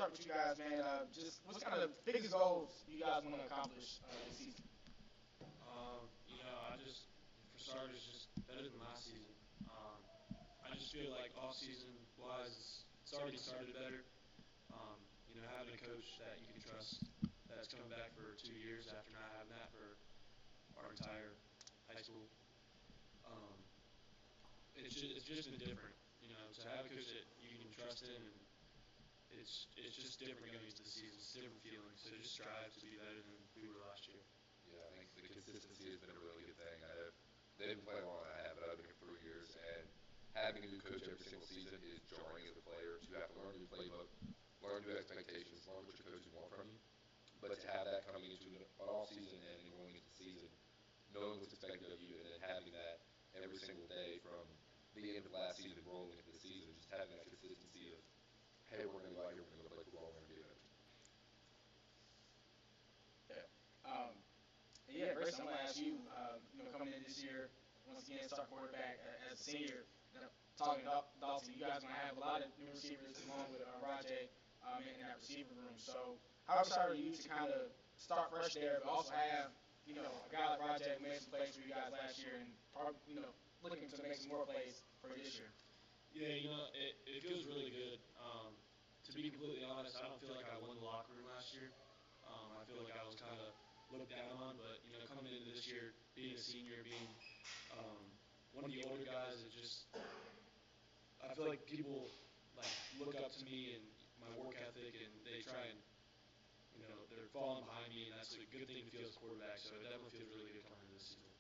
start with you guys, man. Just what's kind of the biggest goals you guys want to accomplish this season? I just for starters, just better than last season. I just feel like off season wise, it's already started better. Having a coach that you can trust that's coming back for 2 years after not having that for our entire high school. Um, it's just been different. To have a coach that you can trust in, and it's just different going into the season. It's a different feeling. So just strive to be better than we were last year. Yeah, I think the consistency has been a really good thing. I know they've been playing longer than I have, but I've been here 3 years, and having a new coach every single season is jarring as a player. You have to learn a new playbook, learn new expectations, learn what your coaches want from you. But to have that coming into an off season and then going into the season, knowing what's expected of you, and then having that every single day from the end of last season rolling into the season, just having that consistency of, hey, we're going to go out here, we're going to go play football, we're going to be better. Yeah. And yeah, Bryson, I'm gonna ask you. Coming in this year, once again, start quarterback as a senior. Talking about Dalton, you guys gonna have a lot of new receivers along with Rajay in that receiver room. So, how excited are you to kind of start fresh there, but also have a guy like Rajay who made some plays for you guys last year, and probably looking to make some more plays for you this year. Yeah, it feels really good. To be completely honest, I don't feel like I won the locker room last year. I feel like I was kind of looked down on, but coming into this year, being a senior, being one of the older guys, I feel like people like look up to me and my work ethic, and they try and they're falling behind me, and that's a good thing to feel as a quarterback. So it definitely feels really good coming into this season.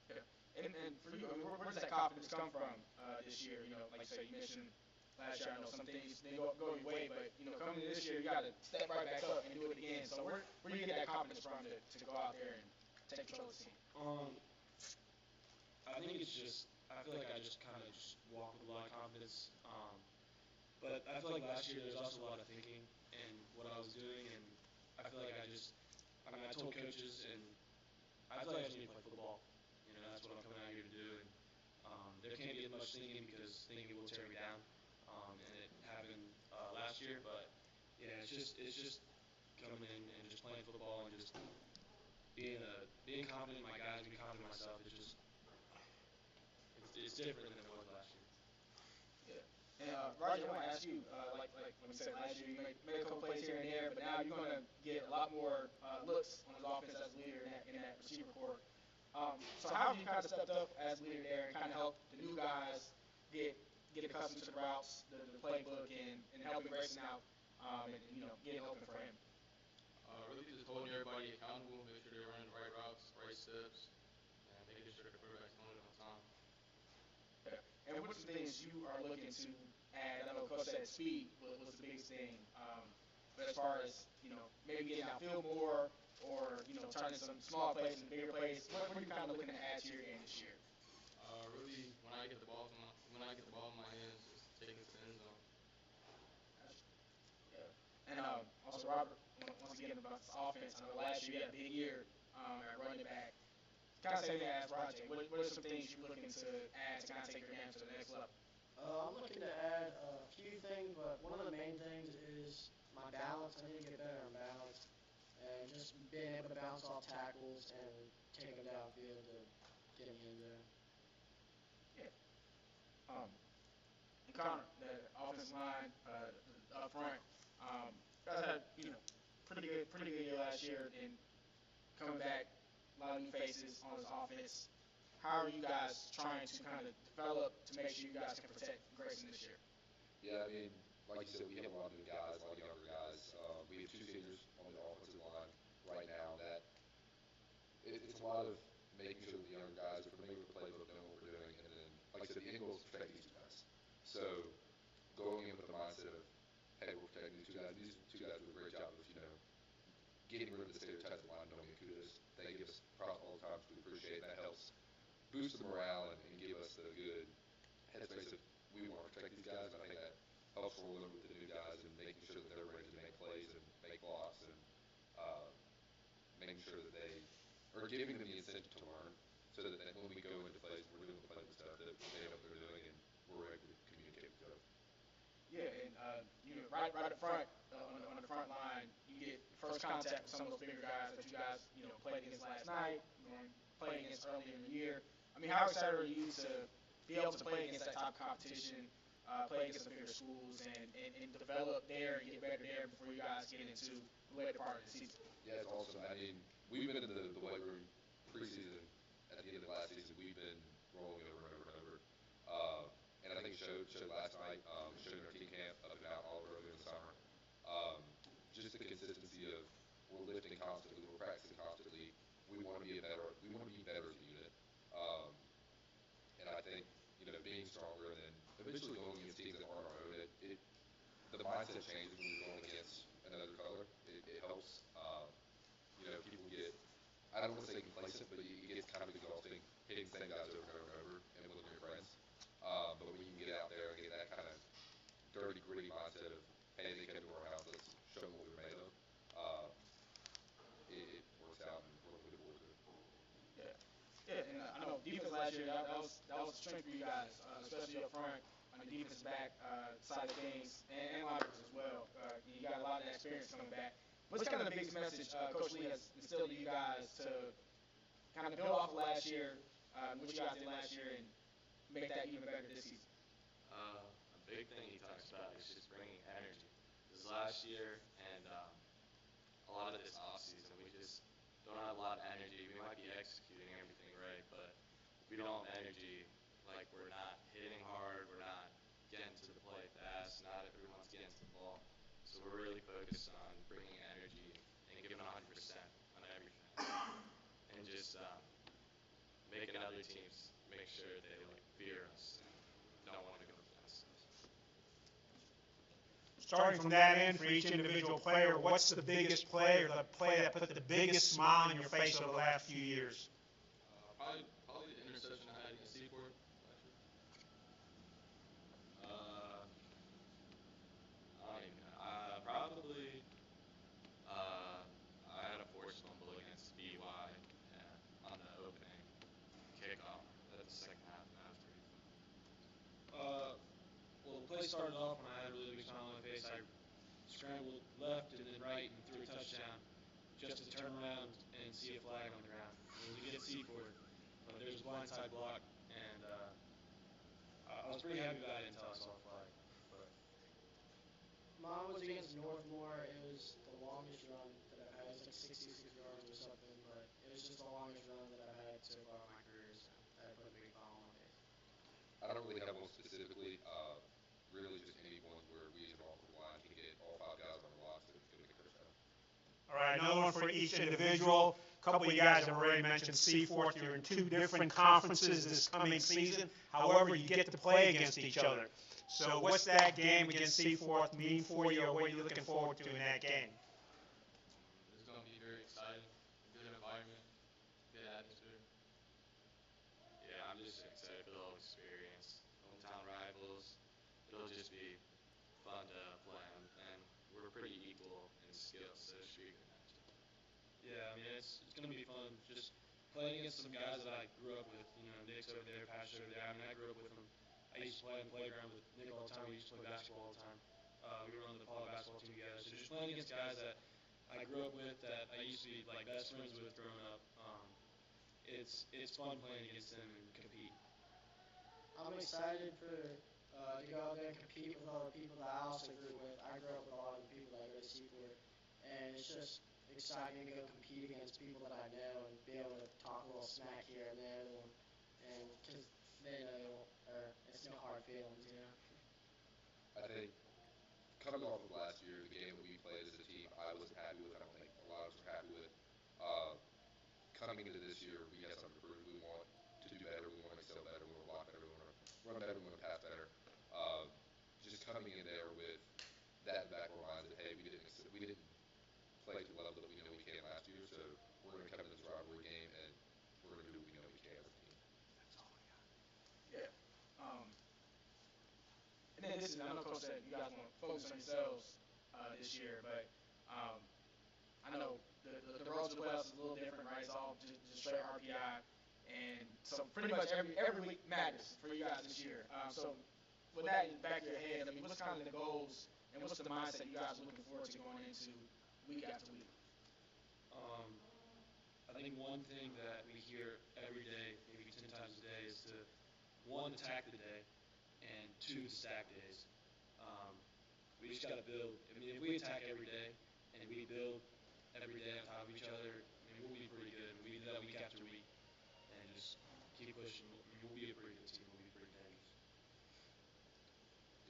Yeah. And for you, I mean, where does that confidence come from this year? Like you said, you mentioned last year. I know some things they go your way, but coming in this year, you got to step right back up and do it again. So where do you get that confidence from to go out there and take control of the team? I think I feel like I just kind of just walk with a lot of confidence. But I feel like last year there was also a lot of thinking in what I was doing, and I feel like I told coaches, and I feel like I just need to play football. That's what I'm coming out here to do, and there can't be as much thinking because thinking will tear me down. And it happened last year, but yeah, it's just coming in and just playing football and just being confident in my guys, being confident in myself. It's different than it was last year. Yeah. And Roger, I want to ask you, like when we said last year, you made a couple plays here and there, but now you're going to get a lot more looks on his offense as leader in that receiver corps. So how have you kind of stepped up as leader there and kind of helped the new guys get accustomed to the routes, the playbook, and helping Grayson out, and getting open for him? Really just holding everybody accountable, make sure they're running the right routes, right steps, and making sure the quarterback's throwing it on time. Yeah. And what's the things you are looking to add? I know Coach said speed was the biggest thing. But as far as, maybe getting downfield more or, turning some small plays into bigger plays, what are you kind of looking to add to your game this year? Really, when I get the ball in my hands, just taking it to the end zone. Gotcha. Yeah. And also, Robert, once again, about this offense, I know last year you had a big year at running back. Kind of same thing as Rajay. What are some things you're looking to add to kind of take your game to the next level? I'm looking to add a few things, but one of the main things is my balance. I need to get better on balance and just being able to bounce off tackles and take them downfield to get me in there. Yeah. Um, and Connor, the offensive line, up front, guys had pretty good year last year, and coming back, a lot of new faces on this offense. How are you guys trying to kind of develop to make sure you guys can protect Grayson this year? Yeah, I mean, like you said, we have a lot of new guys, a lot of younger guys. We have two seniors on the offensive line right now. It's a lot of making sure that the younger guys are familiar with the playbook, know what we're doing, and then, like I said, the end goal is to protect these two guys. So going in with the mindset of, hey, we're protecting these two guys. These two guys do a great job of, getting rid of the stereotypes of line, don't get kudos. They give us props all the time, which we appreciate. That helps boost the morale and give us the good headspace of we want to protect these guys. And I think that helps roll over with the new guys and making sure that they're ready to make plays and make blocks and uh, making sure that they are giving them the incentive to learn so that when we go into plays and we're doing the playbook stuff, that they know what they're doing and we're able to communicate with each other. Yeah, and right up front on first contact with some of those bigger guys that you guys, played against last night, played against earlier in the year. I mean, how excited are you to be able to play against that type of competition, play against the bigger schools, and develop there and get better there before you guys get into the later part of the season? Yeah, it's awesome. I mean, we've been in the weight room preseason. At the end of last season, we've been rolling over and over and over. Uh, and I think it showed last night. Showed in our team camp up in Mount Oliver earlier in the summer. Um, just the consistency of we're lifting constantly, we're practicing constantly. We want to be better as a unit. Um, and I think being stronger and then eventually going against teams that aren't our own, the mindset changes when you're going against another color. It helps. People get, I don't want to say complacent, but it gets kind of exhausting hitting the same guys over and over and over and with your friends. But when you can get out there and get that kind of dirty, gritty mindset of, hey, they came to our house, let's show them what we're made of, uh, it works out and we're looking forward to it. Yeah, yeah, and I know defense last year that was a strength for you guys, especially up front on the defensive back side of things, and linebackers as well. You got a lot of that experience coming back. What's kind of the biggest message Coach Lee has instilled in you guys to kind of build off of last year, what you guys did last year, and make that even better this season? A big thing he talks about is just bringing energy. This last year and a lot of this off season, we just don't have a lot of energy. We might be executing everything right, but if we don't have energy, like we're not hitting hard, we're not getting to the play fast, not everyone's getting to the ball. So we're really focused on bringing energy and giving 100% on everything, and just making other teams make sure they like fear us and don't want to go against us. Starting from that end for each individual player, what's the biggest play or the play that put the biggest smile on your face over the last few years? Probably the interception I had against Seaport last year. I don't even know. Probably I had a forced fumble against BY on the opening kickoff at the second half, and that was pretty fun. Well, the play started off when I had a really big smile on my face. I scrambled left and then right and threw a touchdown just to turn around and see a flag on the ground. It was against Seaford, but there was a blindside block, and I was pretty happy about it until I saw the flag. But Mine was against Northmore. It was the longest run that I've had. It was like 66 yards or something, but it was just the longest run that I've had so far in my career, so that put a big smile on my face. I don't really have one specifically. Really just any ones where we as an offensive line can get all five guys on the blocks and make a touchdown. All right, another one for each individual. A couple of you guys have already mentioned Seaforth. You're in two different conferences this coming season. However, you get to play against each other. So what's that game against Seaforth mean for you, or what are you looking forward to in that game? It's going to be very exciting, good environment, good atmosphere. Yeah, I'm just excited for the whole experience. Hometown rivals. It'll just be fun to play them, and we're pretty equal in skills, so it should be a good matchup. yeah, I mean it's gonna be fun just playing against some guys that I grew up with. Nick's over there, Pastor's over there. I mean I grew up with him. I used to play on the playground with Nick all the time. We used to play basketball all the time. We were on the Paula basketball team together. So just playing against guys that I grew up with, that I used to be like best friends with growing up. It's fun playing against them and compete. I'm excited to go out there and compete with all the people that I also grew with. I grew up with a lot of the people that go to Seaport, and it's just exciting to go compete against people that I know and be able to talk a little smack here and there to them, and because they know, or it's no hard feelings. I think coming off of last year, the game that we played as a team, I wasn't happy with. I don't think a lot of us were happy with. Uh, Coming into this year, we have something to prove. We want to do better. We want to excel better. We want to block better. We want to run better. We want to pass better. Just coming in there with that in the back of our minds that hey, we didn't play to the level that we know we can last year. So we're going to come into this rivalry game and we're going to do what we know we can as a team. That's all I got. Yeah. And then this is, I know Coach said you guys want to focus on yourselves this year, but I know the road to the playoffs is a little different, right? It's all just straight RPI, and so pretty much every week matters for you guys this year. So with that in the back of your head, I mean, what's kind of the goals and what's the mindset you guys are looking forward to going into week after week? Um, I think one thing that we hear every day, maybe 10 times a day, is to one, attack the day, and two, to stack days. Um, we just got to build. I mean, if we attack every day and we build every day on top of each other, I mean, we'll be pretty good. We do that week after week and just keep pushing. I mean, we'll be a pretty good team. We'll be pretty dangerous.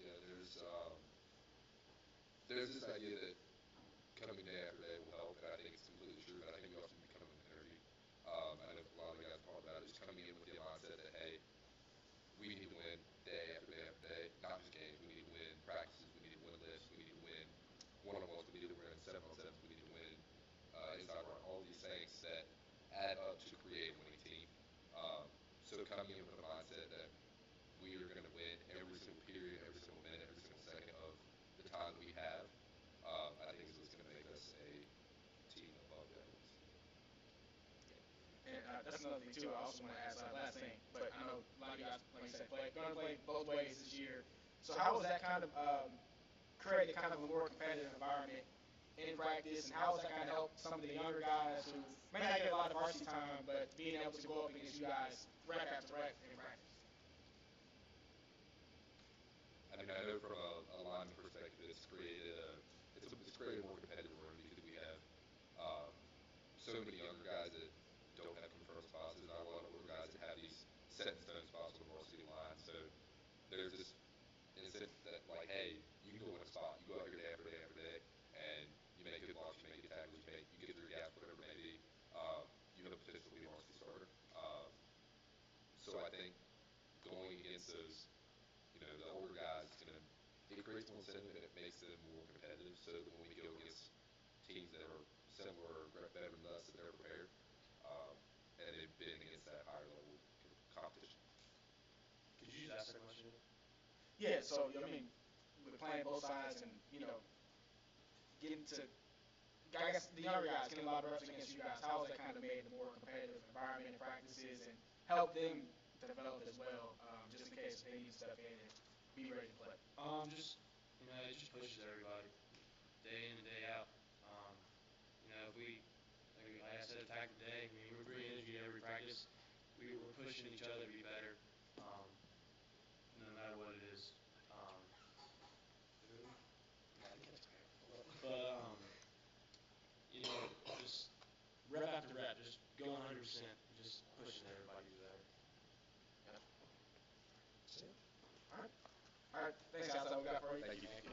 Yeah, there's this idea that coming day after day will help, and I think it's completely true. But I think we also need to come in with energy. I know a lot of the guys talk about it, just coming in with the mindset that hey, we need to win day after day after day, not just games. We need to win practices. We need to win lists. We need to win one-on-ones. We need to win 7-on-7s. We need to win inside run. All these things that add up to create a winning team. So coming in with a mindset that we are going to win every single period, every single minute, every single second of the time that we have, I think is what's going to make us a team above the others. And that's another thing too. I also want to ask last thing, but I know a lot of you guys, like you said, going to play both ways this year. So how was that kind of created kind of a more competitive environment in practice, and how has that kind of helped some of the younger guys who may not get a lot of varsity time, but being able to go up against you guys rec after rec in practice? I mean, I know from a lineman perspective, it's created a more competitive room because we have um, so many younger guys that don't have confirmed spots. There's not a lot of older guys that have these set in stone spots on the varsity line. So there's this incentive that like, hey, you can go win a spot. You go out here day after day after day, and you make good blocks, you make good tackles, you get through gaps, whatever it may be. You have the potential to be a varsity starter. So I think going against those, the older guys, it creates more incentive and it makes them more competitive. So that when we go against teams that are similar or better than us, that they're prepared, um, and they've been against that higher level competition. Could you just ask that question? Yeah. So I mean, we're playing both sides, and getting to, I guess the younger guys getting a lot of reps against you guys. How has that kind of made a more competitive environment and practices, and help them to develop as well, just in case they need to step in and be ready to play? Just it just pushes everybody day in and day out. If we like I said, attack the day. I mean, we're bringing energy to every practice. We're pushing each other to be better, no matter what it is. But just rep after rep, just going 100%, just pushing everybody to be better. All right. All right. Thanks, guys. That's all we got for you. Thank you.